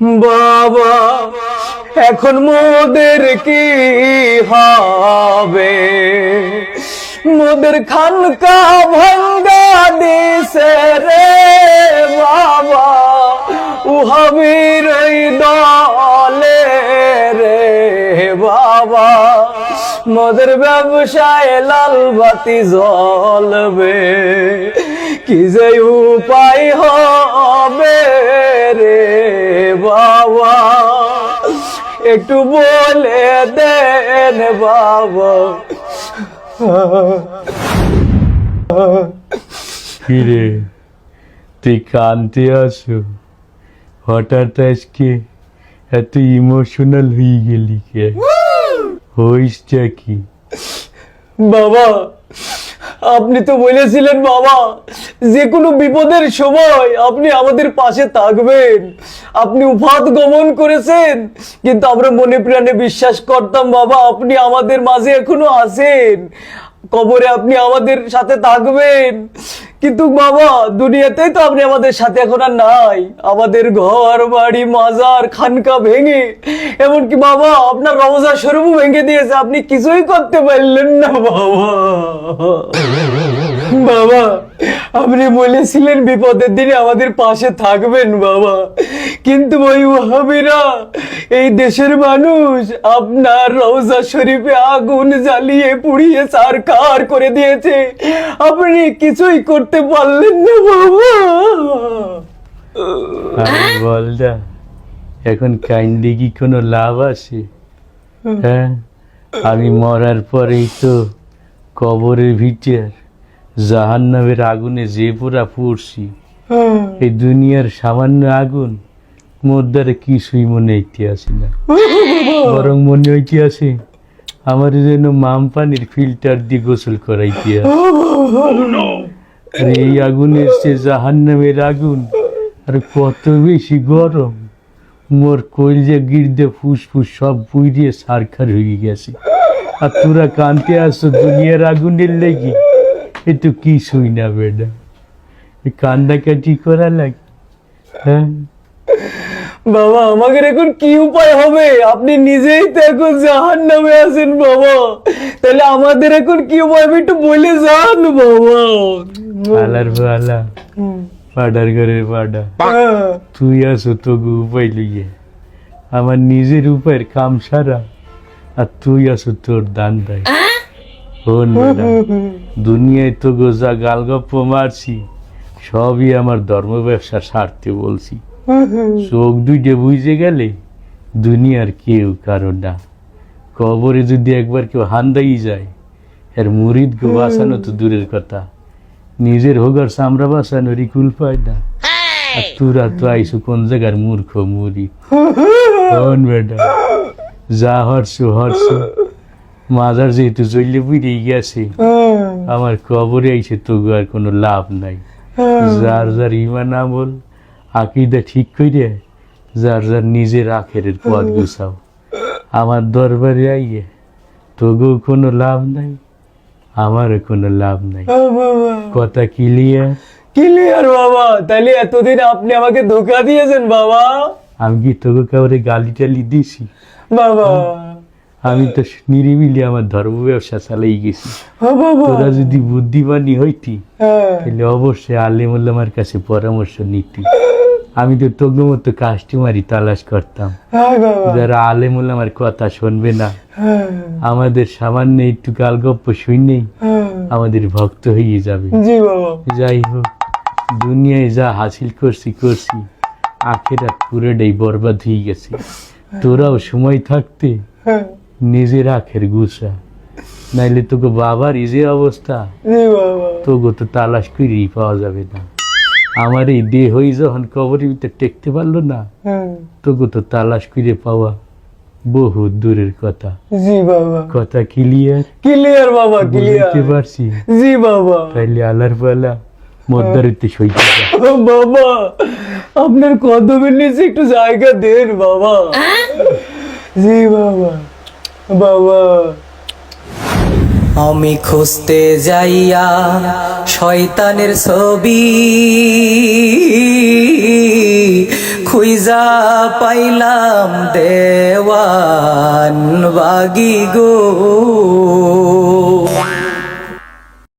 বাবা এখন মোদের কি হবে, মোদের খানকা ভাঙ্গা দিছে রে বাবা, উহাবির দলে রে বাবা, মোদের ব্যবসায় লাল বাতি জ্বলবে, কি যে উপায় হবে রে বাবা, একটু বলে দেন বাবা। কিরে তুই কানতে আসো, হঠাৎ আজকে এত ইমোশনাল হয়ে গেলি কে? হইসটা কি? বাবা আপনি তো বলেছিলেন বাবা যে কোনো বিপদের সময় আপনি আমাদের পাশে থাকবেন, আপনি উফাত গমন করেছেন, কিন্তু আমরা মনে প্রাণে বিশ্বাস করতাম বাবা আপনি আমাদের মাঝে এখনো আছেন, কবরে আপনি আমাদের সাথে থাকবেন, কিন্তু বাবা দুনিয়াতেই তো আপনি আমাদের সাথে এখন আর নাই, আমাদের ঘর বাড়ি মাজার খানকা ভেঙে, এমনকি বাবা আপনার রওজা শরীফও ভেঙে দিয়েছে, আপনি কিছুই করতে পারলেন না বাবা। বাবা আপনি বলেছিলেন বিপদের দিনে আমাদের পাশে থাকবেন বাবা, কিন্তু ওই ওয়াহাবিরা এই দেশের মানুষ আপনার রওজা শরীফে আগুন জ্বালিয়ে পুড়িয়ে ছারখার করে দিয়েছে, আপনি কিছুই করতে পারলেন না বাবা। বলদা এখন কাইন্ডে কি কোনো লাভ আছে? হ্যাঁ, আমি মরার পরেই তো কবরের ভিতর জাহান্নামের আগুনে যে পুরা পড়ছি, এই দুনিয়ার সামান্য আগুন মোর দ্বারা কিছুই মনে হইতে আসে না, বরং মনে হইতে আসে আমার যেন মাম পানির ফিল্টার দিয়ে গোসল করাইতে আসে। আর এই আগুনের সে জাহান্নামের আগুন আর কত বেশি গরম, মোর কইলজা গির্দে ফুসফুস সব পুড়িয়ে সারখার হয়ে গেছে, আর তোরা কানতে আসো দুনিয়ার আগুনের লেগে, এ তো কিছুই না বেডা, কান্দাকাটি করা লাগে। হ্যাঁ বাবা আমাদের এখন কি উপায় হবে, আপনি নিজেই তো এখন জাহান্নামে আছেন বাবা, তাহলে আমাদের এখন কি উপায় হবে একটু বলে যান বাবা। আলার আলা পাডার ঘরের পাডা, তুই আসো তোকে উপায় লইয়ে, আমার নিজের উপায়ের কাম সারা, আর তুই আসো তোর দান দেয়। শোন বেটা, দুনিয়ায় তো গোজা গালগপ্প মারছি সবই আমার ধর্ম ব্যবসার স্বার্থে বলছি, চোখ দুইটে বুঝে গেলে দুনিয়ার কেউ কারণ না, কবরে যদি একবার কেউ হান্দাই যায় এর মুরিদকে বাঁচানো তো দূরের কথা, নিজের হোগার চামড়া বাঁচানোরই কুল পায় না, আর তোরা তো আইসো কোন জায়গার মূর্খ মুড়ি। শোন বেটা, যা হরছো হরছো, মাজার যেহেতু চললে বুঝেই গেছে, আমার কবরে আইসে তবু আর কোনো লাভ নাই, যার যার ইমান আমল আকিদা ঠিক করে যার যার নিজের আখেরের পথ গুছাও, আমার দরবারে আইয়ে তবুও কোনো লাভ নাই, আমারও কোনো লাভ নাই। কথা ক্লিয়ার? ক্লিয়ার বাবা, তাহলে এতদিন আপনি আমাকে ধোকা দিয়েছেন বাবা। আমি কি তোকে কাউরে গালি টালি দিছি বাবা? আমি তো নিরিবিলি আমার ধর্ম ব্যবসা চালাই গেছি, বাবা তোরা যদি বুদ্ধিমানী হইতি তাহলে অবশ্যই আলেম ওলামার কাছে পরামর্শ নিতি, আমি তো তোর মতো কাস্টমারই তালাশ করতাম, যারা আলেম ওলামার কথা শুনবে না, আমাদের সামান্য একটু গালগপ্প শুনেই আমাদের ভক্ত হয়ে যাবে। যাই হোক, দুনিয়ায় যা হাসিল করছি আখেরাত পুরোটাই বরবাদ হয়ে গেছে, তোরাও সময় থাকতে নিজের আখের গুছা, নাইলে তোকে বাবার এই যে অবস্থা তোকে তো তালাশ করেই পাওয়া যাবে না, আমার এই দেহই যখন কবরের ভিতরে টেকতে পারলো না, তোকে তো তালাশ করে পাওয়া বহু দূরের কথা। জি বাবা। কথা ক্লিয়ার? ক্লিয়ার বাবা, ক্লিয়ার। বুঝতে পারছি? জি বাবা। তাইলে আলার পালা মদ্দারিতে সইতে যা। বাবা আপনার কদমের নিচে একটু জায়গা দেন বাবা। জি বাবা। বাবা আমি খুঁজতে যাইয়া শয়তানের ছবি খুইজা পাইলাম দেওয়ান বাগি গো।